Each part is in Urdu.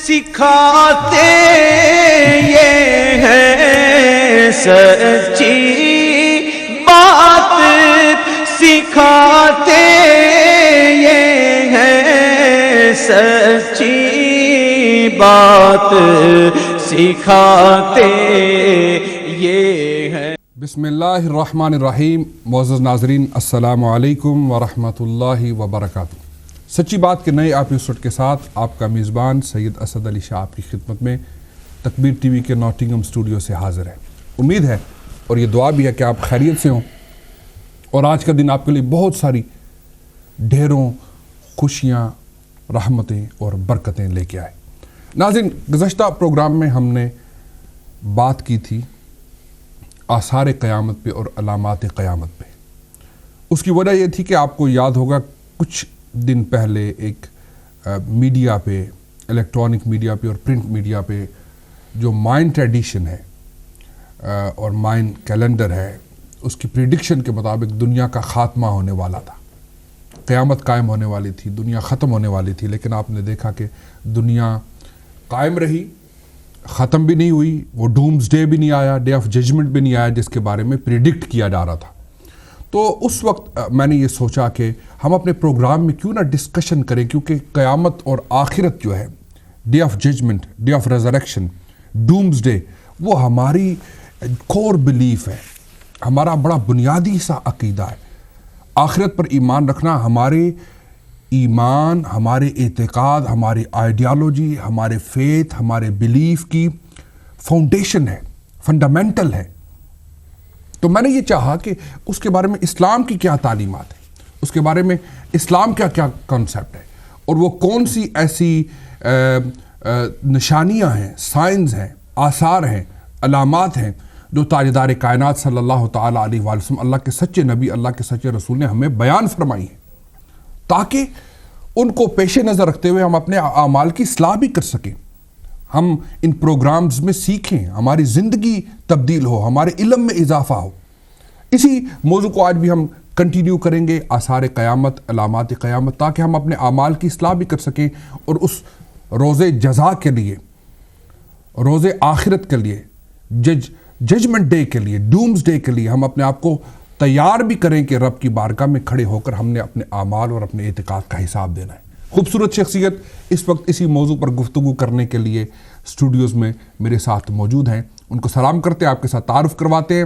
سکھاتے یہ ہے سچی بات، سکھاتے یہ ہے سچی بات، سکھاتے یہ ہے۔ بسم اللہ الرحمن الرحیم۔ معزز ناظرین، السلام علیکم ورحمۃ اللہ وبرکاتہ۔ سچی بات کے نئے ایپیسوڈ کے ساتھ آپ کا میزبان سید اسد علی شاہ آپ کی خدمت میں تکبیر ٹی وی کے ناٹنگھم اسٹوڈیو سے حاضر ہے۔ امید ہے اور یہ دعا بھی ہے کہ آپ خیریت سے ہوں، اور آج کا دن آپ کے لیے بہت ساری ڈھیروں خوشیاں، رحمتیں اور برکتیں لے کے آئے۔ ناظرین، گزشتہ پروگرام میں ہم نے بات کی تھی آثار قیامت پہ اور علامات قیامت پہ۔ اس کی وجہ یہ تھی کہ آپ کو یاد ہوگا کچھ دن پہلے ایک میڈیا پہ، الیکٹرانک میڈیا پہ اور پرنٹ میڈیا پہ جو مائن ٹریڈیشن ہے اور مائن کیلنڈر ہے، اس کی پریڈکشن کے مطابق دنیا کا خاتمہ ہونے والا تھا، قیامت قائم ہونے والی تھی، دنیا ختم ہونے والی تھی۔ لیکن آپ نے دیکھا کہ دنیا قائم رہی، ختم بھی نہیں ہوئی، وہ ڈومز ڈے بھی نہیں آیا، ڈے آف ججمنٹ بھی نہیں آیا جس کے بارے میں پریڈکٹ کیا جا رہا تھا۔ تو اس وقت میں نے یہ سوچا کہ ہم اپنے پروگرام میں کیوں نہ ڈسکشن کریں، کیونکہ قیامت اور آخرت جو ہے، day of judgement, day of resurrection, doomsday, وہ ہماری کور بلیف ہے، ہمارا بڑا بنیادی سا عقیدہ ہے۔ آخرت پر ایمان رکھنا ہمارے ایمان، ہمارے اعتقاد، ہماری آئیڈیالوجی، ہمارے فیتھ، ہمارے بلیف کی فاؤنڈیشن ہے، فنڈامنٹل ہے۔ تو میں نے یہ چاہا کہ اس کے بارے میں اسلام کی کیا تعلیمات ہیں، اس کے بارے میں اسلام کا کیا کانسیپٹ ہے، اور وہ کون سی ایسی نشانیاں ہیں، سائنز ہیں، آثار ہیں، علامات ہیں جو تاجدار کائنات صلی اللہ تعالیٰ علیہ وآلہ وسلم، اللہ کے سچے نبی، اللہ کے سچے رسول نے ہمیں بیان فرمائی ہیں، تاکہ ان کو پیش نظر رکھتے ہوئے ہم اپنے اعمال کی اصلاح بھی کر سکیں، ہم ان پروگرامز میں سیکھیں، ہماری زندگی تبدیل ہو، ہمارے علم میں اضافہ ہو۔ اسی موضوع کو آج بھی ہم کنٹینیو کریں گے، آثار قیامت، علامات قیامت، تاکہ ہم اپنے اعمال کی اصلاح بھی کر سکیں، اور اس روز جزا کے لیے، روز آخرت کے لیے، ججمنٹ ڈے کے لیے، ڈومز ڈے کے لیے ہم اپنے آپ کو تیار بھی کریں کہ رب کی بارگاہ میں کھڑے ہو کر ہم نے اپنے اعمال اور اپنے اعتقاد کا حساب دینا ہے۔ خوبصورت شخصیت اس وقت اسی موضوع پر گفتگو کرنے کے لیے اسٹوڈیوز میں میرے ساتھ موجود ہیں، ان کو سلام کرتے ہیں، آپ کے ساتھ تعارف کرواتے ہیں۔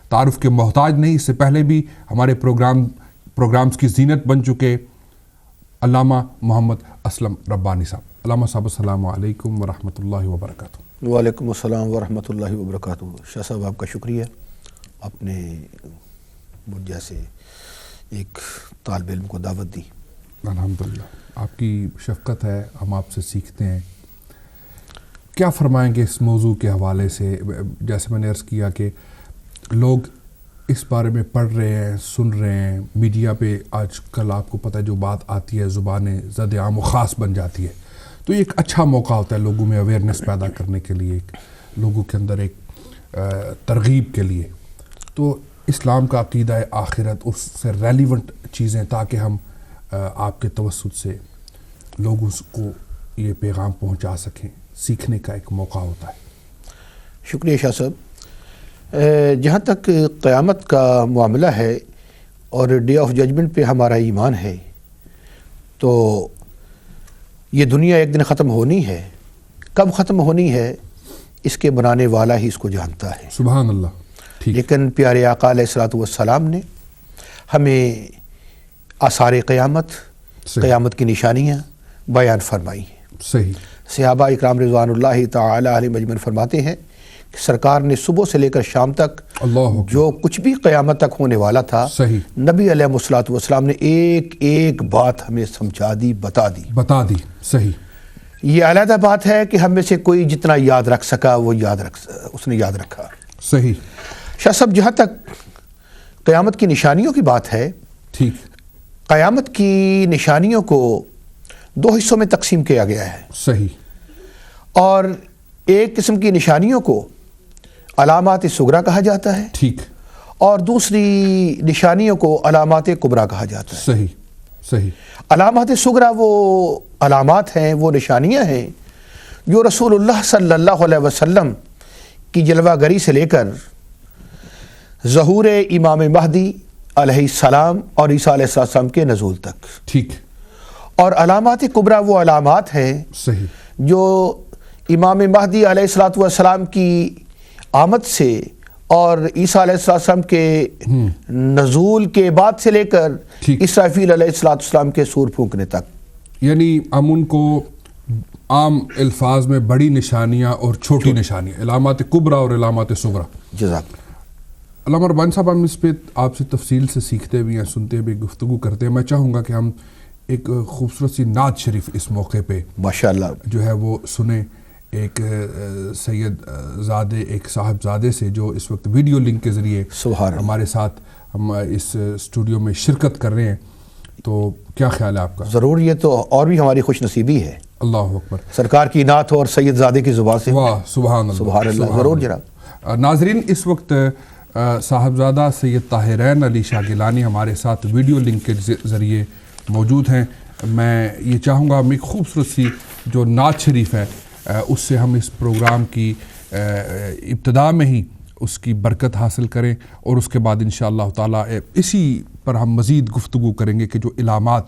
تعارف کے محتاج نہیں، اس سے پہلے بھی ہمارے پروگرامز کی زینت بن چکے علامہ محمد اسلم ربانی صاحب۔ علامہ صاحب، السلام علیکم ورحمۃ اللہ وبرکاتہ۔ وعلیکم السلام ورحمۃ اللہ وبرکاتہ۔ شاہ صاحب، آپ کا شکریہ، آپ نے مجھ جیسے ایک طالب علم کو دعوت دی۔ الحمدللہ، آپ کی شفقت ہے، ہم آپ سے سیکھتے ہیں۔ کیا فرمائیں گے اس موضوع کے حوالے سے؟ جیسے میں نے عرض کیا کہ لوگ اس بارے میں پڑھ رہے ہیں، سن رہے ہیں، میڈیا پہ آج کل آپ کو پتہ ہے جو بات آتی ہے زبانیں زد عام و خاص بن جاتی ہے، تو یہ ایک اچھا موقع ہوتا ہے لوگوں میں اویئرنیس پیدا کرنے کے لیے، ایک لوگوں کے اندر ایک ترغیب کے لیے۔ تو اسلام کا عقیدہ ہے آخرت، اس سے ریلیونٹ چیزیں، تاکہ ہم آپ کے توسط سے لوگوں کو یہ پیغام پہنچا سکیں، سیکھنے کا ایک موقع ہوتا ہے۔ شکریہ شاہ صاحب۔ جہاں تک قیامت کا معاملہ ہے اور ڈے آف ججمنٹ پہ ہمارا ایمان ہے، تو یہ دنیا ایک دن ختم ہونی ہے۔ کب ختم ہونی ہے اس کے بنانے والا ہی اس کو جانتا ہے، سبحان اللہ۔ لیکن پیارے آقا علیہ الصلوۃ والسلام نے ہمیں آثار قیامت، قیامت کی نشانیاں بیان فرمائی ہیں۔ صحیح۔ صحابہ اکرام رضوان اللہ تعالی علیہ مجمعین فرماتے ہیں کہ سرکار نے صبح سے لے کر شام تک جو کچھ بھی قیامت تک ہونے والا تھا، نبی علیہ الصلوۃ والسلام نے ایک ایک بات ہمیں سمجھا دی، بتا دی۔ صحیح۔ یہ علیحدہ بات ہے کہ ہم میں سے کوئی جتنا یاد رکھ سکا وہ اس نے یاد رکھا۔ صحیح۔ شاہ صاحب، جہاں تک قیامت کی نشانیوں کی بات ہے، ٹھیک، قیامت کی نشانیوں کو دو حصوں میں تقسیم کیا گیا ہے۔ صحیح۔ اور ایک قسم کی نشانیوں کو علامات صغریٰ کہا جاتا ہے، ٹھیک، اور دوسری نشانیوں کو علامات کبریٰ کہا جاتا ہے۔ صحیح۔ علامات صغریٰ وہ علامات ہیں، وہ نشانیاں ہیں جو رسول اللہ صلی اللہ علیہ وسلم کی جلوہ گری سے لے کر ظہور امام مہدی علیہ السلام اور عیسیٰ علیہ السلام کے نزول تک. ٹھیک. اور علامات کبریٰ وہ علامات ہیں صحیح. جو امام مہدی علیہ السلام کی آمد سے اور عیسیٰ علیہ السلام کے نزول کے بعد سے لے کر ٹھیک. اسرافیل علیہ السلام کے سور پھونکنے تک. یعنی ہم ان کو عام الفاظ میں بڑی نشانیاں اور چھوٹی نشانیاں، علامات کبریٰ اور علامات صغریٰ. جزاک. علامہ ربانی صاحب، ہم اس پہ آپ سے تفصیل سے سیکھتے بھی ہیں، سنتے بھی، گفتگو کرتے ہیں. میں چاہوں گا کہ ہم ایک خوبصورت سی نعت شریف اس موقع پہ ماشاءاللہ جو ہے وہ سنیں، ایک سید زادے، ایک صاحب زادے سے جو اس وقت ویڈیو لنک کے ذریعے سبحان اللہ ہمارے ساتھ ہم اس اسٹوڈیو میں شرکت کر رہے ہیں. تو کیا خیال ہے آپ کا؟ ضرور، یہ تو اور بھی ہماری خوش نصیبی ہے. اللہ اکبر. سرکار کی نعت اور سید زادے کی زبان سے. واہ، سبحان اللہ. سبحان اللہ. ضرور جناب. ناظرین، اس وقت صاحبزادہ سید طاہرین علی شاہ گیلانی ہمارے ساتھ ویڈیو لنک کے ذریعے موجود ہیں. میں یہ چاہوں گا ہم ایک خوبصورت سی جو نعت شریف ہے اس سے ہم اس پروگرام کی ابتدا میں ہی اس کی برکت حاصل کریں، اور اس کے بعد انشاءاللہ تعالیٰ اسی پر ہم مزید گفتگو کریں گے کہ جو علامات،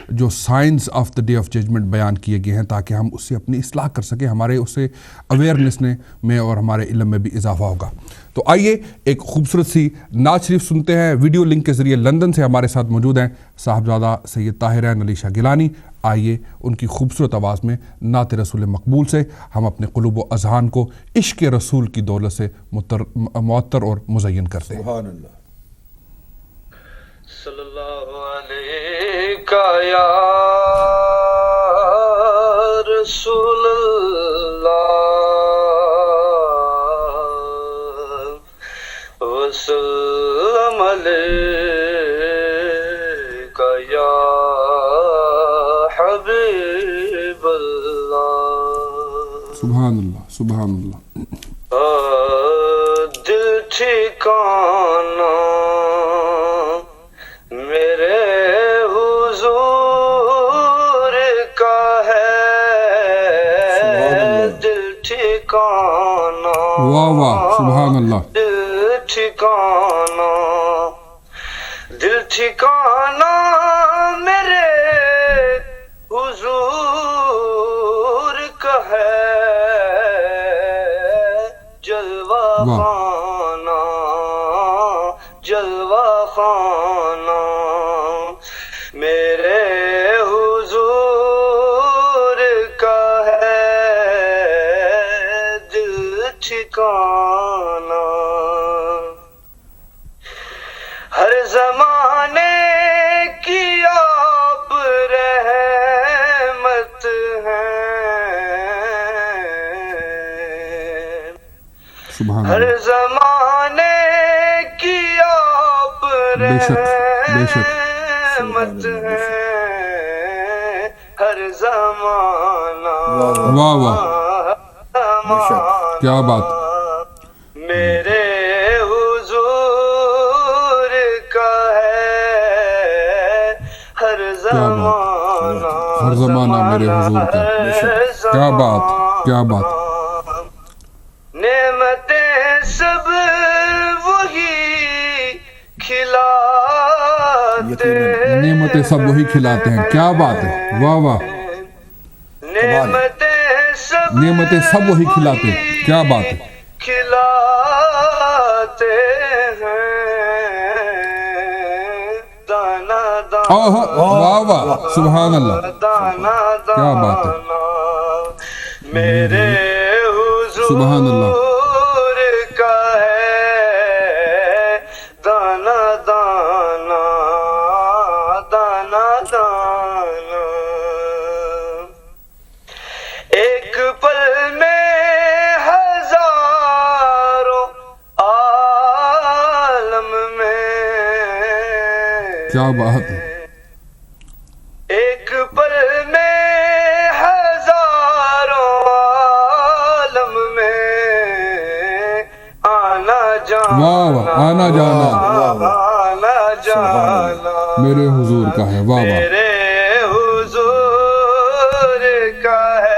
جو signs of the day of judgement بیان کیے گئے ہیں، تاکہ ہم اس سے اپنی اصلاح کر سکیں، ہمارے اس سے اویئرنیس میں اور ہمارے علم میں بھی اضافہ ہوگا. تو آئیے ایک خوبصورت سی نعت شریف سنتے ہیں. ویڈیو لنک کے ذریعے لندن سے ہمارے ساتھ موجود ہیں صاحبزادہ سید طاہرین علی شاہ گیلانی. آئیے ان کی خوبصورت آواز میں نعت رسول مقبول سے ہم اپنے قلوب و اذہان کو عشق رسول کی دولت سے معطر اور مزین کرتے ہیں. سبحان اللہ. صلی اللہ علیہ یا رسول اللہ وسلم علیک یا حبیب اللہ. سبحان اللہ. سبحان اللہ. دل ٹھکانا میرے حضور کا ہے، دل ٹھکانا. واہ واہ، سبحان اللہ. دل ٹھکانا، دل ٹھکانا میرے حضور کا ہے، جلوہ خانہ، جلوہ خانہ میرے حضور کا ہے، دل ٹھکانہ. ہر زمانے کی آپ رحمت ہیں، سبحان ہر اللہ. زمانے کی آپ بے شک، بے شک. رحمت ہیں، ہر زمانہ. واہ واہ، کیا بات. میرے حضور کا ہے، ہر زمانہ. ہر زمانہ میرے حضور کا. کیا بات، کیا بات. نعمتیں سب وہی کھلاتے، نعمتیں سب وہی کھلاتے ہیں. کیا بات ہے. واہ واہ. نعمتیں سب وہی کھلاتے ہیں. کیا بات ہے. کھلاتے ہیں دانا دانا. واہ واہ، سبحان اللہ. دانا کیا بات ہے. میرے سبحان اللہ. حضور کا ہے، دانا دانا، دانا دانا. ایک پل میں ہزاروں عالم میں، کیا بات ہے. ایک پل میں ہزاروں عالم میں آنا جانا. واہ واہ، آنا جانا آنا جانا میرے حضور کا ہے. واہ واہ. میرے حضور کا ہے،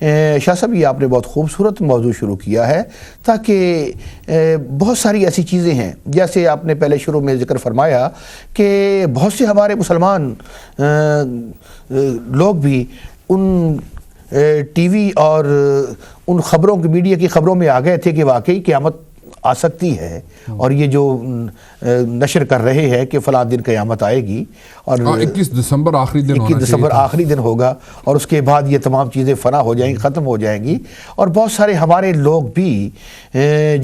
شاہ صاحب یہ آپ نے بہت خوبصورت موضوع شروع کیا ہے، تاکہ بہت ساری ایسی چیزیں ہیں، جیسے آپ نے پہلے شروع میں ذکر فرمایا کہ بہت سے ہمارے مسلمان لوگ بھی ان ٹی وی اور ان خبروں کی، میڈیا کی خبروں میں آ گئے تھے کہ واقعی قیامت آ سکتی ہے، اور یہ جو نشر کر رہے ہیں کہ فلاں دن قیامت آئے گی، اور 21 دسمبر آخری دن ہونا 21 دسمبر آخری دن ہوگا، اور اس کے بعد یہ تمام چیزیں فنا ہو جائیں گی، ختم ہو جائیں گی. اور بہت سارے ہمارے لوگ بھی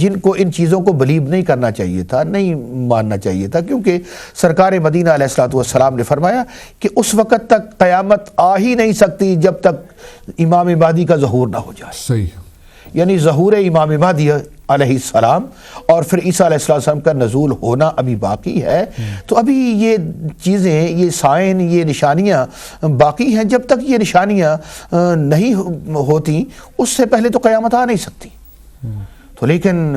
جن کو ان چیزوں کو بلیو نہیں کرنا چاہیے تھا، نہیں ماننا چاہیے تھا، کیونکہ سرکار مدینہ علیہ الصلوۃ والسلام نے فرمایا کہ اس وقت تک قیامت آ ہی نہیں سکتی جب تک امام مہدی کا ظہور نہ ہو جائے. صحیح. یعنی ظہور امام مہدی علیہ السلام اور پھر عیسیٰ علیہ السلام کا نزول ہونا ابھی باقی ہے. تو ابھی یہ چیزیں، یہ سائن، یہ نشانیاں باقی ہیں. جب تک یہ نشانیاں نہیں ہوتی اس سے پہلے تو قیامت آ نہیں سکتی. تو لیکن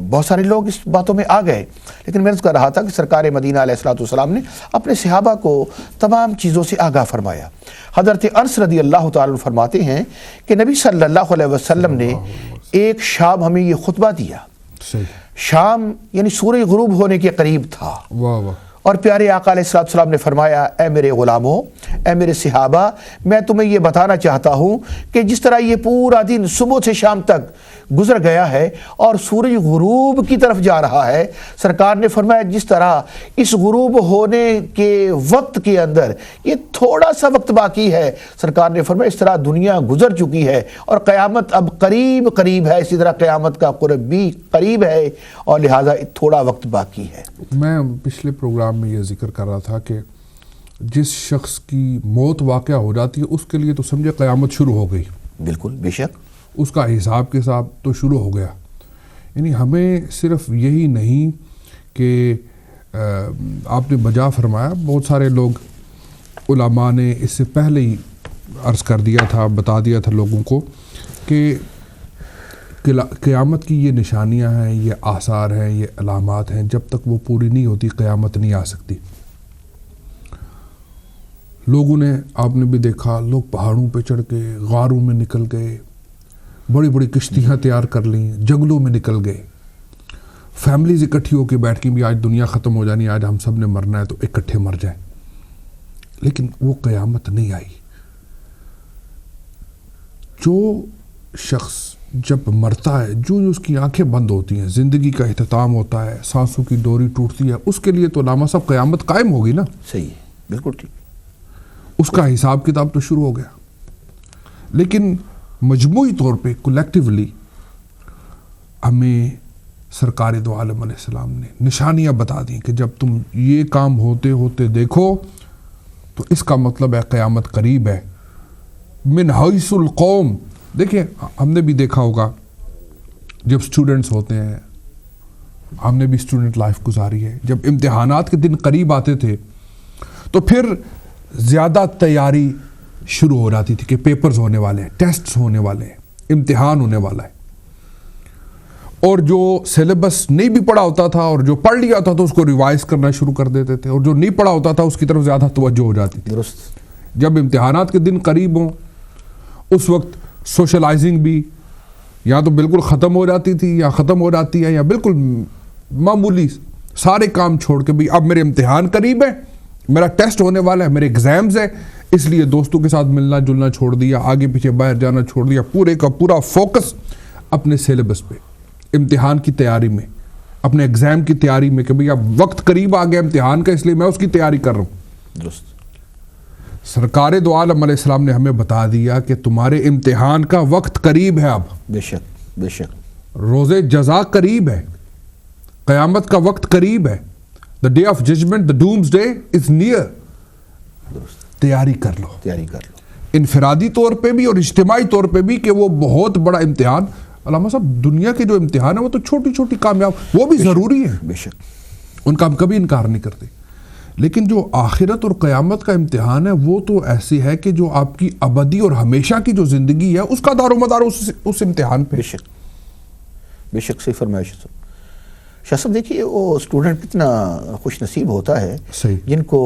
بہت سارے لوگ اس باتوں میں آ گئے. لیکن میں نے کہہ رہا تھا کہ سرکار مدینہ علیہ السلام نے اپنے صحابہ کو تمام چیزوں سے آگاہ فرمایا. حضرت انس رضی اللہ تعالیٰ فرماتے ہیں کہ نبی صلی اللہ علیہ وسلم نے ایک شام ہمیں یہ خطبہ دیا. شام یعنی سورج غروب ہونے کے قریب تھا. واہ واہ. اور پیارے آقا علیہ السلام نے فرمایا، اے میرے غلاموں، اے میرے صحابہ، میں تمہیں یہ بتانا چاہتا ہوں کہ جس طرح یہ پورا دن صبح سے شام تک گزر گیا ہے اور سورج غروب کی طرف جا رہا ہے، سرکار نے فرمایا جس طرح اس غروب ہونے کے وقت کے اندر یہ تھوڑا سا وقت باقی ہے، سرکار نے فرمایا اس طرح دنیا گزر چکی ہے اور قیامت اب قریب قریب ہے. اسی طرح قیامت کا قرب بھی قریب ہے اور لہٰذا تھوڑا وقت باقی ہے. میں پچھلے پروگرام میں یہ ذکر کر رہا تھا کہ جس شخص کی موت واقع ہو جاتی ہے اس کے لیے تو سمجھے قیامت شروع ہو گئی. بالکل، بے شک. اس کا حساب کے حساب تو شروع ہو گیا. یعنی ہمیں صرف یہی نہیں کہ آپ نے بجا فرمایا، بہت سارے لوگ علماء نے اس سے پہلے ہی عرض کر دیا تھا، بتا دیا تھا لوگوں کو کہ قیامت کی یہ نشانیاں ہیں، یہ آثار ہیں، یہ علامات ہیں، جب تک وہ پوری نہیں ہوتی قیامت نہیں آ سکتی. لوگوں نے، آپ نے بھی دیکھا، لوگ پہاڑوں پہ چڑھ کے غاروں میں نکل گئے، بڑی بڑی کشتیاں تیار کر لیں، جنگلوں میں نکل گئے، فیملیز اکٹھی ہو کے بیٹھ کے بھی آج دنیا ختم ہو جانی، آج ہم سب نے مرنا ہے تو اکٹھے مر جائیں. لیکن وہ قیامت نہیں آئی. جو شخص جب مرتا ہے، جو اس کی آنکھیں بند ہوتی ہیں، زندگی کا اختتام ہوتا ہے، سانسوں کی ڈوری ٹوٹتی ہے، اس کے لیے تو علامہ صاحب قیامت قائم ہوگی نا. صحیح ہے، بالکل ٹھیک. اس کا حساب کتاب تو شروع ہو گیا. لیکن مجموعی طور پہ کولیکٹیولی ہمیں سرکار دو عالم علیہ السلام نے نشانیاں بتا دیں کہ جب تم یہ کام ہوتے ہوتے دیکھو تو اس کا مطلب ہے قیامت قریب ہے. من حیث القوم. دیکھیں، ہم نے بھی دیکھا ہوگا جب اسٹوڈنٹس ہوتے ہیں، ہم نے بھی اسٹوڈنٹ لائف گزاری ہے، جب امتحانات کے دن قریب آتے تھے تو پھر زیادہ تیاری شروع ہو جاتی تھی کہ پیپرز ہونے والے ہیں، ٹیسٹس ہونے والے ہیں، امتحان ہونے والا ہے. اور جو سیلیبس نہیں بھی پڑھا ہوتا تھا اور جو پڑھ لیا ہوتا تھا اس کو ریوائز کرنا شروع کر دیتے تھے، اور جو نہیں پڑھا ہوتا تھا اس کی طرف زیادہ توجہ ہو جاتی تھی. درست. جب امتحانات کے دن قریب ہوں اس وقت سوشلائزنگ بھی یا تو بالکل ختم ہو جاتی تھی یا ختم ہو جاتی ہے، یا بالکل معمولی سارے کام چھوڑ کے بھی اب میرے امتحان قریب ہے، میرا ٹیسٹ ہونے والا ہے، میرے ایگزامز ہیں، اس لیے دوستوں کے ساتھ ملنا جلنا چھوڑ دیا، آگے پیچھے باہر جانا چھوڑ دیا، پورے کا پورا فوکس اپنے سیلیبس پہ، امتحان کی تیاری میں، اپنے ایگزام کی تیاری میں کہ بھئی اب وقت قریب آ گیا امتحان کا، اس لیے میں اس کی تیاری کر رہا ہوں. درست. سرکار دو عالم علیہ السلام نے ہمیں بتا دیا کہ تمہارے امتحان کا وقت قریب ہے. اب بے شک، بے شک. روز جزا قریب ہے، قیامت کا وقت قریب ہے. The day of judgment, the doomsday is near. تیاری کر لو، تیاری کر لو. انفرادی طور پہ بھی اور اجتماعی طور پہ بھی، کہ وہ بہت بڑا امتحان. علامہ صاحب، دنیا کے جو امتحان ہیں وہ تو چھوٹی چھوٹی کامیاب، وہ بھی ضروری ہیں، بے شک، ان کا ہم کبھی انکار نہیں کرتے. لیکن جو آخرت اور قیامت کا امتحان ہے وہ تو ایسی ہے کہ جو آپ کی ابدی اور ہمیشہ کی جو زندگی ہے اس کا دار و مدار اس امتحان پہ. بے شک، بے شک. صحیح فرمایا شاہ صاحب. دیکھیے وہ اسٹوڈنٹ کتنا خوش نصیب ہوتا ہے جن کو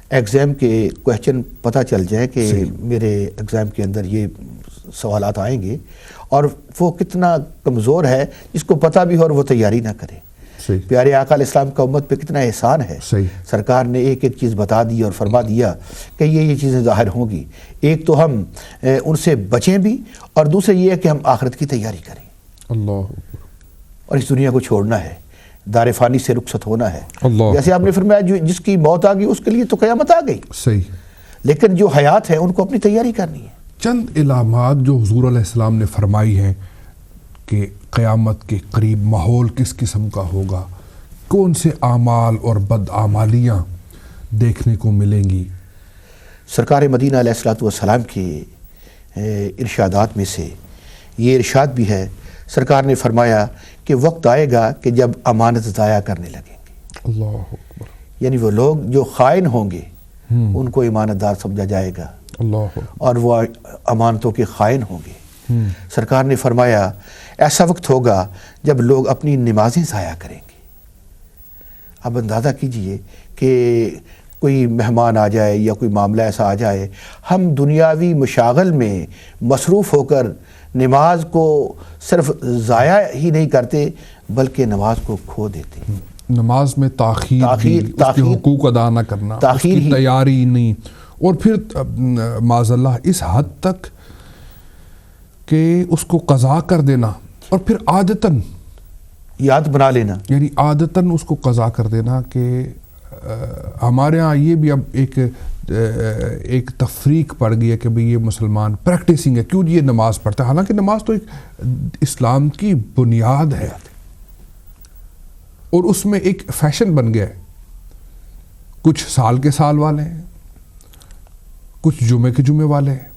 ایگزام کے کویشچن پتہ چل جائے کہ میرے ایگزام کے اندر یہ سوالات آئیں گے، اور وہ کتنا کمزور ہے جس کو پتہ بھی ہو اور وہ تیاری نہ کرے. صحیح. پیارے آقا علیہ السلام کا امت پہ کتنا احسان ہے. صحیح. سرکار نے ایک ایک چیز بتا دی اور فرما دیا کہ یہ چیزیں ظاہر ہوں گی. ایک تو ہم ان سے بچیں بھی، اور دوسرے یہ ہے کہ ہم آخرت کی تیاری کریں. اللہ. اور اس دنیا کو چھوڑنا ہے، دار فانی سے رخصت ہونا ہے. اللہ. جیسے آپ نے فرمایا جس کی موت آ گئی اس کے لیے تو قیامت آ گئی. صحیح. لیکن جو حیات ہے ان کو اپنی تیاری کرنی ہے. چند علامات جو حضور علیہ السلام نے فرمائی ہیں کہ قیامت کے قریب ماحول کس قسم کا ہوگا، کون سے اعمال اور بدعمالیاں دیکھنے کو ملیں گی. سرکار مدینہ علیہ الصلوۃ والسلام کے ارشادات میں سے یہ ارشاد بھی ہے. سرکار نے فرمایا کہ وقت آئے گا کہ جب امانت ضائع کرنے لگیں گے. اللہ اکبر. یعنی وہ لوگ جو خائن ہوں گے ان کو امانت دار سمجھا جائے گا، اللہ. اور وہ امانتوں کے خائن ہوں گے. سرکار نے فرمایا ایسا وقت ہوگا جب لوگ اپنی نمازیں ضائع کریں گے. اب اندازہ کیجئے کہ کوئی مہمان آ جائے یا کوئی معاملہ ایسا آ جائے، ہم دنیاوی مشاغل میں مصروف ہو کر نماز کو صرف ضائع ہی نہیں کرتے بلکہ نماز کو کھو دیتے. نماز میں تاخیر اس کے حقوق ادا نہ کرنا، اس کی تیاری نہیں، اور پھر معاذ اللہ اس حد تک کہ اس کو قضا کر دینا، اور پھر عادتاً یاد بنا لینا. یعنی عادتاً اس کو قضا کر دینا. کہ ہمارے ہاں یہ بھی اب ایک تفریق پڑ گئی ہے کہ بھئی یہ مسلمان پریکٹسنگ ہے، کیوں یہ نماز پڑھتا ہے، حالانکہ نماز تو ایک اسلام کی بنیاد ہے، اور اس میں ایک فیشن بن گیا ہے. کچھ سال کے سال والے ہیں، کچھ جمعے کے جمعے والے ہیں،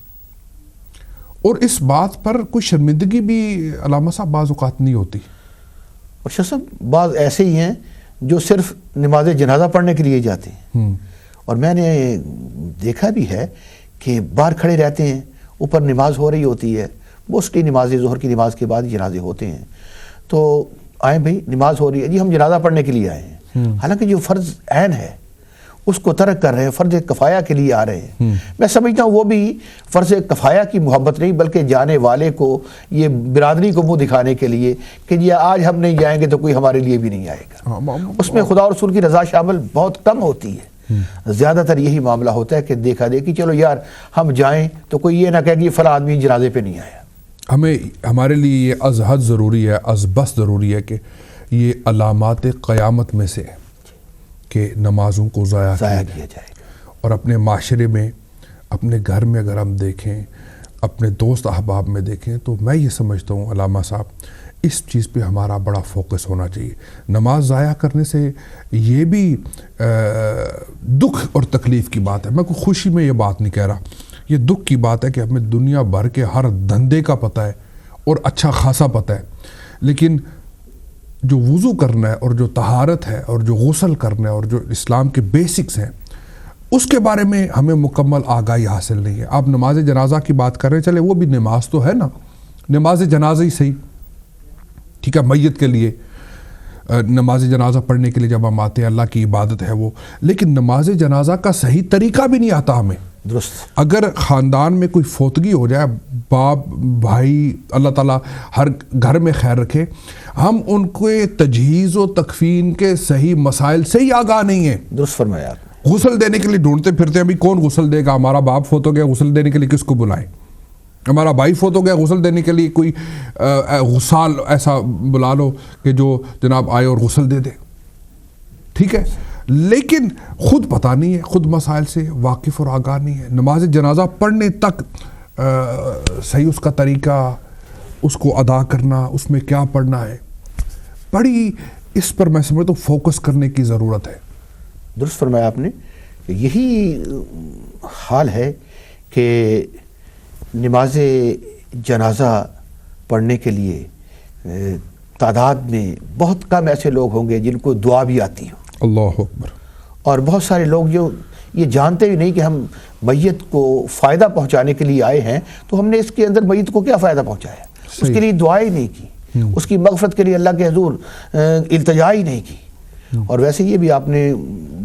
اور اس بات پر کوئی شرمندگی بھی علامہ صاحب بعض اوقات نہیں ہوتی. اور شاہ صاحب بعض ایسے ہی ہیں جو صرف نماز جنازہ پڑھنے کے لیے جاتے ہیں. اور میں نے دیکھا بھی ہے کہ باہر کھڑے رہتے ہیں، اوپر نماز ہو رہی ہوتی ہے، موسٹلی نماز ظہر کی نماز کے بعد جنازے ہوتے ہیں، تو آئیں بھئی نماز ہو رہی ہے جی ہم جنازہ پڑھنے کے لیے آئے ہیں. حالانکہ جو فرض عین ہے اس کو ترک کر رہے ہیں، فرض کفایہ کے لیے آ رہے ہیں. میں سمجھتا ہوں وہ بھی فرض کفایہ کی محبت نہیں بلکہ جانے والے کو، یہ برادری کو منہ دکھانے کے لیے کہ یہ آج ہم نہیں جائیں گے تو کوئی ہمارے لیے بھی نہیں آئے گا. اس میں خدا اور رسول کی رضا شامل بہت کم ہوتی ہے. زیادہ تر یہی معاملہ ہوتا ہے کہ دیکھا دیکھی چلو یار ہم جائیں تو کوئی یہ نہ کہے کہ یہ فلاں آدمی جنازے پہ نہیں آیا. ہمارے لیے یہ از حد ضروری ہے، از بس ضروری ہے کہ یہ علامات قیامت میں سے کہ نمازوں کو ضائع کیا جائے گا. اور اپنے معاشرے میں، اپنے گھر میں اگر ہم دیکھیں، اپنے دوست احباب میں دیکھیں، تو میں یہ سمجھتا ہوں علامہ صاحب اس چیز پہ ہمارا بڑا فوکس ہونا چاہیے. نماز ضائع کرنے سے یہ بھی دکھ اور تکلیف کی بات ہے. میں کوئی خوشی میں یہ بات نہیں کہہ رہا، یہ دکھ کی بات ہے کہ ہمیں دنیا بھر کے ہر دھندے کا پتہ ہے اور اچھا خاصا پتہ ہے، لیکن جو وضو کرنا ہے اور جو طہارت ہے اور جو غسل کرنا ہے اور جو اسلام کے بیسکس ہیں اس کے بارے میں ہمیں مکمل آگاہی حاصل نہیں ہے. آپ نماز جنازہ کی بات کر رہے ہیں، چلے وہ بھی نماز تو ہے نا، نماز جنازہ ہی صحیح، ٹھیک ہے، میت کے لیے نماز جنازہ پڑھنے کے لیے جب ہم آتے ہیں اللہ کی عبادت ہے وہ، لیکن نماز جنازہ کا صحیح طریقہ بھی نہیں آتا ہمیں. درست. اگر خاندان میں کوئی فوتگی ہو جائے، باپ بھائی اللہ تعالیٰ ہر گھر میں خیر رکھے، ہم ان کو تجہیز و تکفین کے صحیح مسائل سے ہی آگاہ نہیں ہیں. درست فرمایا. غسل دینے کے لیے ڈھونڈتے پھرتے ہیں، ابھی کون غسل دے گا، ہمارا باپ فوت ہو گیا، غسل دینے کے لیے کس کو بلائیں، ہمارا بھائی فوت ہو گیا، غسل دینے کے لیے کوئی غسال ایسا بلا لو کہ جو جناب آئے اور غسل دے دے. ٹھیک ہے، لیکن خود پتہ نہیں ہے، خود مسائل سے واقف اور آگاہ نہیں ہے. نماز جنازہ پڑھنے تک صحیح اس کا طریقہ، اس کو ادا کرنا، اس میں کیا پڑھنا ہے، بڑی اس پر میں سمجھتا ہوں فوکس کرنے کی ضرورت ہے. درست فرمایا آپ نے. یہی حال ہے کہ نماز جنازہ پڑھنے کے لیے تعداد میں بہت کم ایسے لوگ ہوں گے جن کو دعا بھی آتی ہو. اللہ اکبر. اور بہت سارے لوگ جو یہ جانتے بھی نہیں کہ ہم میت کو فائدہ پہنچانے کے لیے آئے ہیں، تو ہم نے اس کے اندر میت کو کیا فائدہ پہنچایا، اس کے لیے دعا ہی نہیں کی، اس کی مغفرت کے لیے اللہ کے حضور التجا ہی نہیں کی. اور ویسے یہ بھی آپ نے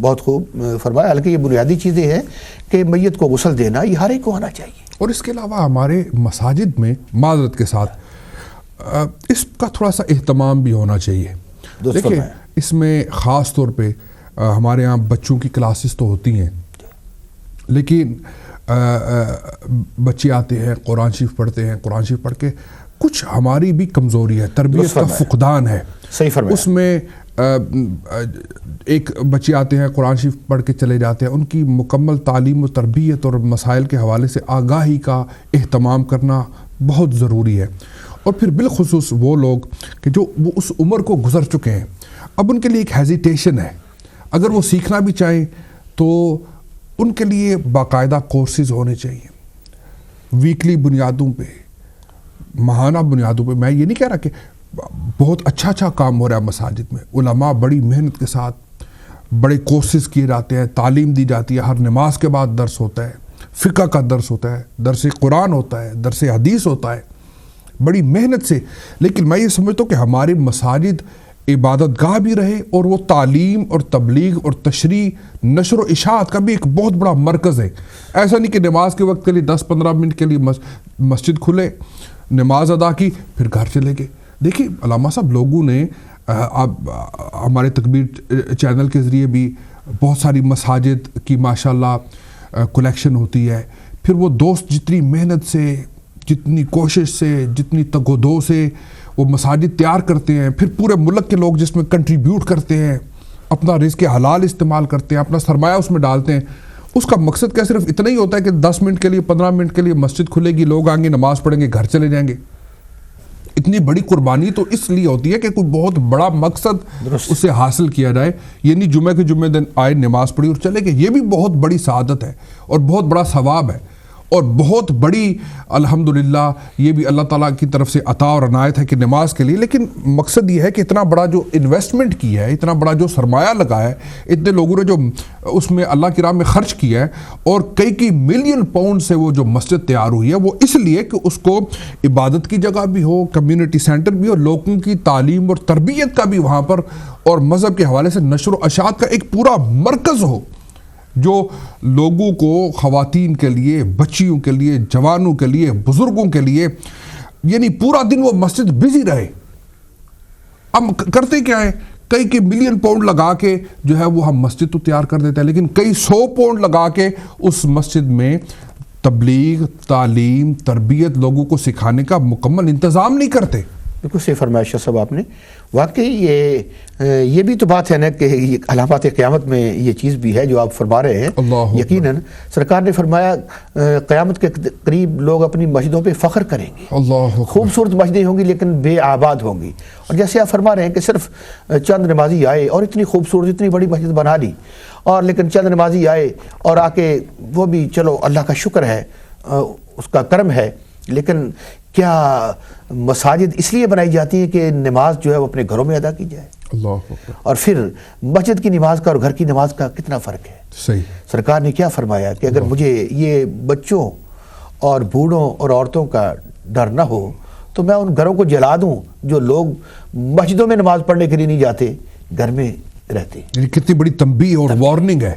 بہت خوب فرمایا، حالانکہ یہ بنیادی چیزیں ہیں کہ میت کو غسل دینا یہ ہر ایک کو آنا چاہیے. اور اس کے علاوہ ہمارے مساجد میں معذرت کے ساتھ اس کا تھوڑا سا اہتمام بھی ہونا چاہیے. دیکھیں اس میں خاص طور پہ ہمارے یہاں بچوں کی کلاسز تو ہوتی ہیں، لیکن بچے آتے ہیں قرآن شریف پڑھتے ہیں، قرآن شریف پڑھ کے کچھ ہماری بھی کمزوری ہے، تربیت کا فقدان ہے. صحیح فرمایا. اس میں ایک بچے آتے ہیں قرآن شریف پڑھ کے چلے جاتے ہیں، ان کی مکمل تعلیم و تربیت اور مسائل کے حوالے سے آگاہی کا اہتمام کرنا بہت ضروری ہے. اور پھر بالخصوص وہ لوگ کہ جو وہ اس عمر کو گزر چکے ہیں، اب ان کے لیے ایک ہیزیٹیشن ہے. اگر وہ سیکھنا بھی چاہیں تو ان کے لیے باقاعدہ کورسز ہونے چاہیے، ویکلی بنیادوں پہ، ماہانہ بنیادوں پہ. میں یہ نہیں کہہ رہا کہ بہت اچھا کام ہو رہا ہے مساجد میں، علماء بڑی محنت کے ساتھ بڑے کورسز کیے جاتے ہیں، تعلیم دی جاتی ہے، ہر نماز کے بعد درس ہوتا ہے، فقہ کا درس ہوتا ہے، درس قرآن ہوتا ہے، درس حدیث ہوتا ہے، بڑی محنت سے. لیکن میں یہ سمجھتا ہوں کہ ہماری مساجد عبادت گاہ بھی رہے اور وہ تعلیم اور تبلیغ اور تشریح، نشر و اشاعت کا بھی ایک بہت بڑا مرکز ہے. ایسا نہیں کہ نماز کے وقت کے لیے 10-15 منٹ کے لیے مسجد کھلے، نماز ادا کی، پھر گھر چلے گئے. دیکھیے علامہ صاحب، لوگوں نے ہمارے تکبیر چینل کے ذریعے بھی بہت ساری مساجد کی ماشاءاللہ کلیکشن ہوتی ہے. پھر وہ دوست جتنی محنت سے، جتنی کوشش سے، جتنی تگ و دو سے وہ مساجد تیار کرتے ہیں، پھر پورے ملک کے لوگ جس میں کنٹریبیوٹ کرتے ہیں، اپنا رزق حلال استعمال کرتے ہیں، اپنا سرمایہ اس میں ڈالتے ہیں. اس کا مقصد کیا صرف اتنا ہی ہوتا ہے کہ 10 منٹ کے لیے، 15 منٹ کے لیے مسجد کھلے گی، لوگ آئیں گے، نماز پڑھیں گے، گھر چلے جائیں گے؟ اتنی بڑی قربانی تو اس لیے ہوتی ہے کہ کوئی بہت بڑا مقصد اس سے حاصل کیا جائے. یہ نہیں جمعہ کے جمعے دن آئے، نماز پڑھی اور چلے گئے. یہ بھی بہت بڑی سعادت ہے اور بہت بڑا ثواب ہے اور بہت بڑی الحمدللہ یہ بھی اللہ تعالیٰ کی طرف سے عطا اور عنایت ہے کہ نماز کے لیے. لیکن مقصد یہ ہے کہ اتنا بڑا جو انویسٹمنٹ کیا ہے، اتنا بڑا جو سرمایہ لگایا ہے، اتنے لوگوں نے جو اس میں اللہ کی راہ میں خرچ کیا ہے، اور کئی ملین پاؤنڈ سے وہ جو مسجد تیار ہوئی ہے، وہ اس لیے کہ اس کو عبادت کی جگہ بھی ہو، کمیونٹی سینٹر بھی ہو، لوگوں کی تعلیم اور تربیت کا بھی وہاں پر، اور مذہب کے حوالے سے نشر و اشاعت کا ایک پورا مرکز ہو جو لوگوں کو، خواتین کے لیے، بچیوں کے لیے، جوانوں کے لیے، بزرگوں کے لیے، یعنی پورا دن وہ مسجد بزی رہے. ہم کرتے کیا ہے، کئی ملین پاؤنڈ لگا کے جو ہے وہ ہم مسجد تو تیار کر دیتے ہیں، لیکن کئی 100 پاؤنڈ لگا کے اس مسجد میں تبلیغ، تعلیم، تربیت، لوگوں کو سکھانے کا مکمل انتظام نہیں کرتے. بالکل صحیح فرمایا شاہ صاحب آپ نے. واقعی یہ بھی تو بات ہے نا کہ علامات قیامت میں یہ چیز بھی ہے جو آپ فرما رہے ہیں. یقیناً سرکار نے فرمایا قیامت کے قریب لوگ اپنی مسجدوں پہ فخر کریں گے. خوبصورت مسجدیں ہوں گی لیکن بے آباد ہوں گی. اور جیسے آپ فرما رہے ہیں کہ صرف چند نمازی آئے اور اتنی خوبصورت، اتنی بڑی مسجد بنا لی، اور لیکن چند نمازی آئے اور آ کے وہ بھی چلو اللہ کا شکر ہے، اس کا کرم ہے، لیکن کیا مساجد اس لیے بنائی جاتی ہے کہ نماز جو ہے وہ اپنے گھروں میں ادا کی جائے؟ اور پھر مسجد کی نماز کا اور گھر کی نماز کا کتنا فرق ہے. صحیح. سرکار نے کیا فرمایا کہ اگر مجھے یہ بچوں اور بوڑھوں اور عورتوں کا ڈر نہ ہو تو میں ان گھروں کو جلا دوں جو لوگ مسجدوں میں نماز پڑھنے کے لیے نہیں جاتے، گھر میں رہتے. یعنی کتنی بڑی تنبیہ اور وارننگ ہے.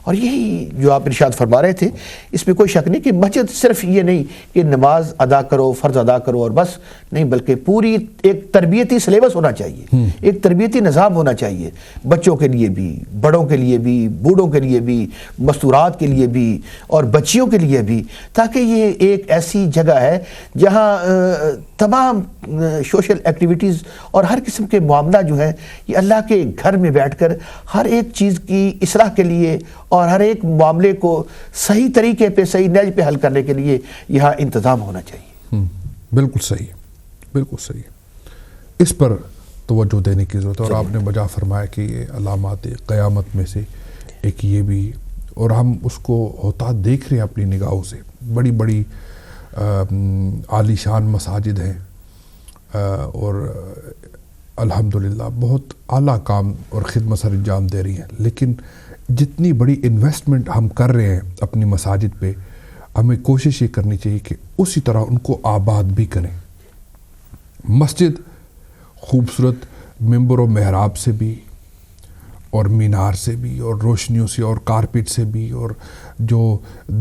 اور یہی جو آپ ارشاد فرما رہے تھے، اس میں کوئی شک نہیں کہ مسجد صرف یہ نہیں کہ نماز ادا کرو، فرض ادا کرو اور بس نہیں، بلکہ پوری ایک تربیتی سلیبس ہونا چاہیے، ایک تربیتی نظام ہونا چاہیے، بچوں کے لیے بھی، بڑوں کے لیے بھی، بوڑھوں کے لیے بھی، مستورات کے لیے بھی اور بچیوں کے لیے بھی، تاکہ یہ ایک ایسی جگہ ہے جہاں تمام سوشل ایکٹیویٹیز اور ہر قسم کے معاملہ جو ہے یہ اللہ کے گھر میں بیٹھ کر ہر ایک چیز کی اصلاح کے لیے اور ہر ایک معاملے کو صحیح طریقے پہ، صحیح نہج پہ حل کرنے کے لیے یہاں انتظام ہونا چاہیے. بالکل صحیح، بالکل صحیح. اس پر توجہ دینے کی ضرورت ہے. اور آپ نے بجا فرمایا کہ یہ علامات قیامت میں سے ایک یہ بھی، اور ہم اس کو ہوتا دیکھ رہے ہیں اپنی نگاہوں سے. بڑی بڑی عالی شان مساجد ہیں اور الحمدللہ بہت اعلیٰ کام اور خدمت سر انجام دے رہی ہیں، لیکن جتنی بڑی انویسٹمنٹ ہم کر رہے ہیں اپنی مساجد پہ، ہمیں کوشش یہ کرنی چاہیے کہ اسی طرح ان کو آباد بھی کریں. مسجد خوبصورت ممبر و محراب سے بھی اور مینار سے بھی اور روشنیوں سے اور کارپیٹ سے بھی اور جو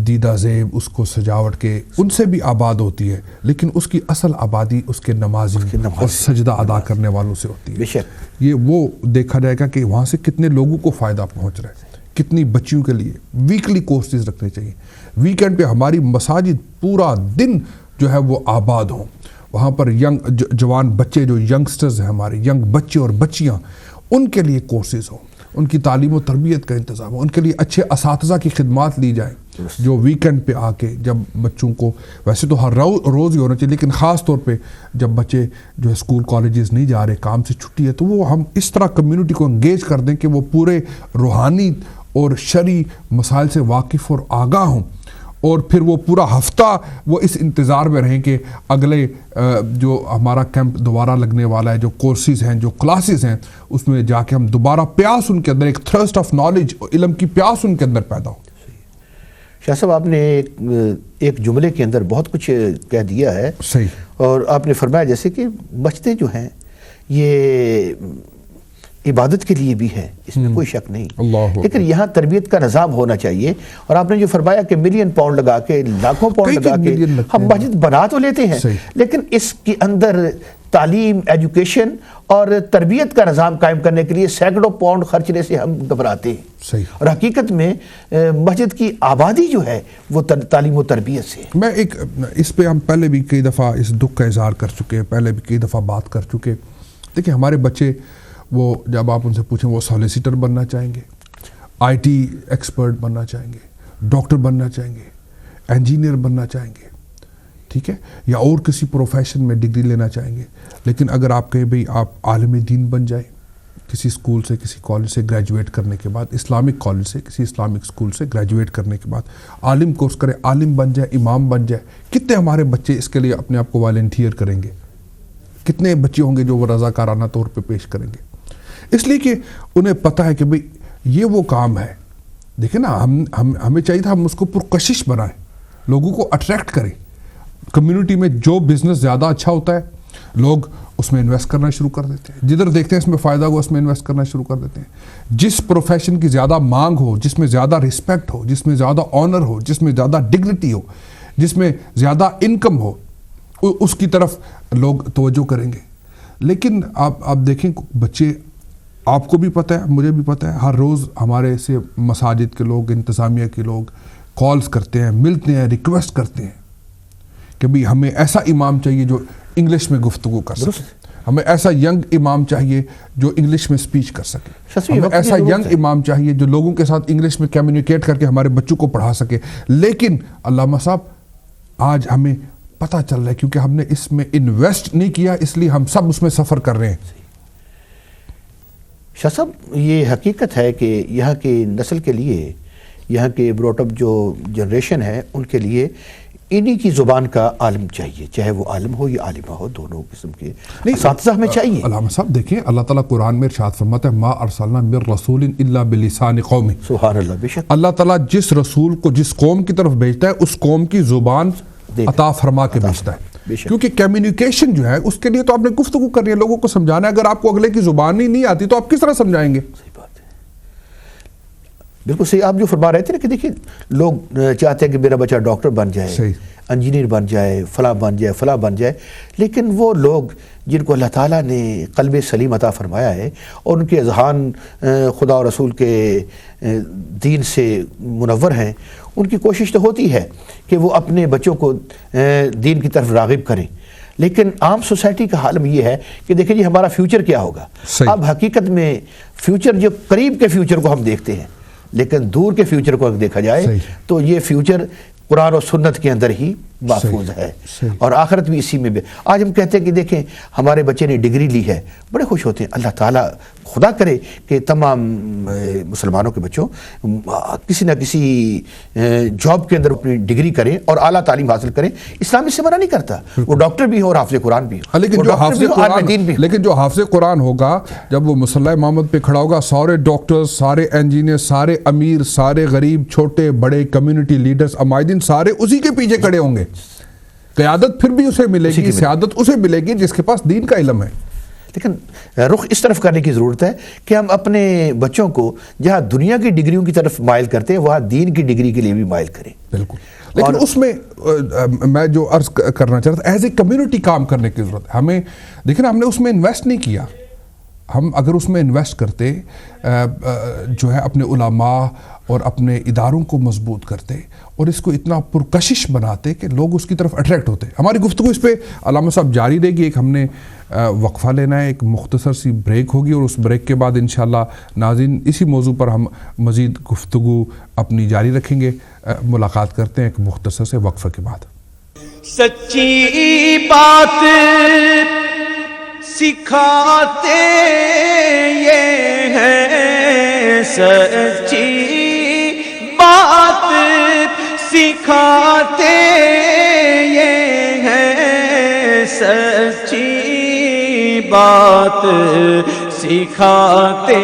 دیدہ زیب اس کو سجاوٹ کے ان سے بھی آباد ہوتی ہے، لیکن اس کی اصل آبادی اس کے نمازی اور سجدہ ادا کرنے والوں سے ہوتی ہے۔ بے شک یہ وہ دیکھا جائے گا کہ وہاں سے کتنے لوگوں کو فائدہ پہنچ رہا ہے، کتنی بچیوں کے لیے ویکلی کورسز رکھنے چاہیے، ویکینڈ پہ ہماری مساجد پورا دن جو ہے وہ آباد ہوں، وہاں پر جوان بچے جو ینگسٹرز ہیں ہمارے ینگ بچے اور بچیاں، ان کے لیے کورسز ہوں، ان کی تعلیم و تربیت کا انتظام ہو، ان کے لیے اچھے اساتذہ کی خدمات لی جائیں جو ویکینڈ پہ آ کے جب بچوں کو، ویسے تو ہر روز ہی ہونا چاہیے لیکن خاص طور پہ جب بچے جو اسکول کالجز نہیں جا رہے، کام سے چھٹی ہے، تو وہ ہم اس طرح کمیونٹی کو انگیج کر دیں کہ وہ پورے روحانی اور شرعی مسائل سے واقف اور آگاہ ہوں، اور پھر وہ پورا ہفتہ وہ اس انتظار میں رہیں کہ اگلے جو ہمارا کیمپ دوبارہ لگنے والا ہے، جو کورسز ہیں، جو کلاسز ہیں، اس میں جا کے ہم دوبارہ پیاس ان کے اندر، ایک تھرسٹ آف نالج، علم کی پیاس ان کے اندر پیدا ہو۔ شاہ صاحب آپ نے ایک جملے کے اندر بہت کچھ کہہ دیا ہے، صحیح، اور آپ نے فرمایا جیسے کہ بچتے جو ہیں یہ عبادت کے لیے بھی ہے، اس میں کوئی شک نہیں، لیکن یہاں تربیت کا نظام ہونا چاہیے، اور آپ نے جو فرمایا کہ ملین پاؤنڈ لگا کے، لاکھوں پاؤنڈ لگا کے ہم مسجد بنا تو لیتے ہیں، لیکن اس کے اندر تعلیم، ایجوکیشن اور تربیت کا نظام قائم کرنے کے لیے سینکڑوں پاؤنڈ خرچنے سے ہم گھبراتے ہیں، اور حقیقت میں مسجد کی آبادی جو ہے وہ تعلیم و تربیت سے۔ میں ایک اس پہ ہم پہلے بھی کئی دفعہ اس دکھ کا اظہار کر چکے ہیں، پہلے بھی کئی دفعہ بات کر چکے، دیکھیں ہمارے بچے وہ جب آپ ان سے پوچھیں وہ سالیسیٹر بننا چاہیں گے، آئی ٹی ایکسپرٹ بننا چاہیں گے، ڈاکٹر بننا چاہیں گے، انجینئر بننا چاہیں گے، ٹھیک ہے، یا اور کسی پروفیشن میں ڈگری لینا چاہیں گے، لیکن اگر آپ کہیں بھئی آپ عالم دین بن جائیں کسی اسکول سے، کسی کالج سے گریجویٹ کرنے کے بعد، اسلامک کالج سے، کسی اسلامک اسکول سے گریجویٹ کرنے کے بعد عالم کورس کرے، عالم بن جائے، امام بن جائے، کتنے ہمارے بچے اس کے لیے اپنے آپ کو والنٹیئر کریں گے؟ کتنے بچے ہوں گے جو وہ رضاکارانہ طور پہ پیش کریں گے؟ اس لیے کہ انہیں پتہ ہے کہ بھئی یہ وہ کام ہے، دیکھیں نا، ہمیں چاہیے تھا ہم اس کو پرکشش بنائیں، لوگوں کو اٹریکٹ کریں، کمیونٹی میں جو بزنس زیادہ اچھا ہوتا ہے لوگ اس میں انویسٹ کرنا شروع کر دیتے ہیں، جدھر دیکھتے ہیں اس میں فائدہ ہو اس میں انویسٹ کرنا شروع کر دیتے ہیں، جس پروفیشن کی زیادہ مانگ ہو، جس میں زیادہ رسپیکٹ ہو، جس میں زیادہ آنر ہو، جس میں زیادہ ڈگنیٹی ہو، جس میں زیادہ انکم ہو، اس کی طرف لوگ توجہ کریں گے۔ لیکن آپ دیکھیں بچے، آپ کو بھی پتہ ہے، مجھے بھی پتہ ہے، ہر روز ہمارے سے مساجد کے لوگ، انتظامیہ کے لوگ کالز کرتے ہیں، ملتے ہیں، ریکویسٹ کرتے ہیں کہ بھی ہمیں ایسا امام چاہیے جو انگلش میں گفتگو کر سکے، ہمیں ایسا ینگ امام چاہیے جو انگلش میں سپیچ کر سکے، ہمیں ایسا ینگ امام چاہیے جو لوگوں کے ساتھ انگلش میں کمیونیکیٹ کر کے ہمارے بچوں کو پڑھا سکے۔ لیکن علامہ صاحب آج ہمیں پتہ چل رہا ہے کیونکہ ہم نے اس میں انویسٹ نہیں کیا، اس لیے ہم سب اس میں سفر کر رہے ہیں۔ شاہ صاحب یہ حقیقت ہے کہ یہاں کی نسل کے لیے، یہاں کے بروٹ اپ جو جنریشن ہے ان کے لیے انہی کی زبان کا عالم چاہیے، چاہے وہ عالم ہو یا عالمہ ہو، دونوں قسم کے اساتذہ ہمیں چاہیے۔ علامہ صاحب دیکھیں اللہ تعالیٰ قرآن میں ارشاد فرماتا ہے ما ارسلنا من رسول الا بلسان قوم، سبحان اللہ، بے شک اللہ تعالیٰ جس رسول کو جس قوم کی طرف بھیجتا ہے اس قوم کی زبان عطا فرما کے بھیجتا ہے، کیونکہ کمیونیکیشن جو ہے اس کے لیے تو آپ نے گفتگو کرنی ہے، لوگوں کو سمجھانا ہے، اگر آپ کو اگلے کی زبان ہی نہیں آتی تو آپ کس طرح سمجھائیں گے؟ بالکل صحیح آپ جو فرما رہے تھے نا کہ دیکھیں لوگ چاہتے ہیں کہ میرا بچہ ڈاکٹر بن جائے، انجینئر بن جائے، فلاں بن جائے، فلاں بن جائے، لیکن وہ لوگ جن کو اللہ تعالیٰ نے قلب سلیم عطا فرمایا ہے اور ان کے اذہان خدا اور رسول کے دین سے منور ہیں، ان کی کوشش تو ہوتی ہے کہ وہ اپنے بچوں کو دین کی طرف راغب کریں، لیکن عام سوسائٹی کا حال یہ ہے کہ دیکھیں جی ہمارا فیوچر کیا ہوگا۔ اب حقیقت میں فیوچر جو قریب کے فیوچر کو ہم دیکھتے ہیں، لیکن دور کے فیوچر کو اگر دیکھا جائے تو یہ فیوچر قرآن و سنت کے اندر ہی محفوظ ہے، اور آخرت بھی اسی میں بھی۔ آج ہم کہتے ہیں کہ دیکھیں ہمارے بچے نے ڈگری لی ہے، بڑے خوش ہوتے ہیں، اللہ تعالیٰ خدا کرے کہ تمام مسلمانوں کے بچوں کسی نہ کسی جاب کے اندر اپنی ڈگری کریں اور اعلیٰ تعلیم حاصل کریں، اسلام اس سے منع نہیں کرتا، وہ ڈاکٹر بھی ہو اور حافظ قرآن بھی ہو، لیکن جو حافظ قرآن ہوگا جب وہ مصلی محمد پہ کھڑا ہوگا، سارے ڈاکٹرز، سارے انجینئر، سارے امیر، سارے غریب، چھوٹے بڑے، کمیونٹی لیڈرز، عمائدین، سارے اسی کے پیچھے کھڑے ہوں گے، قیادت پھر بھی اسے ملے گی، سیادت اسے ملے گی جس کے پاس دین کا علم ہے۔ لیکن رخ اس طرف کرنے کی ضرورت ہے کہ ہم اپنے بچوں کو جہاں دنیا کی ڈگریوں کی طرف مائل کرتے ہیں وہاں دین کی ڈگری کے لیے بھی مائل کریں. بالکل. لیکن اس میں میں جو عرض کرنا چاہ رہا تھا ایز اے کمیونٹی کام کرنے کی ضرورت ہے. ہمیں دیکھیں نا ہم نے اس میں انویسٹ نہیں کیا. ہم اگر اس میں انویسٹ کرتے جو ہے اپنے علماء اور اپنے اداروں کو مضبوط کرتے اور اس کو اتنا پرکشش بناتے کہ لوگ اس کی طرف اٹریکٹ ہوتے. ہماری گفتگو اس پہ علامہ صاحب جاری رہے گی. ایک ہم نے وقفہ لینا ہے, ایک مختصر سی بریک ہوگی اور اس بریک کے بعد انشاءاللہ ناظرین اسی موضوع پر ہم مزید گفتگو اپنی جاری رکھیں گے. ملاقات کرتے ہیں ایک مختصر سے وقفہ کے بعد. سچی بات سکھاتے یہ ہیں, سچی بات سکھاتے یہ ہیں, سچی بات سکھاتے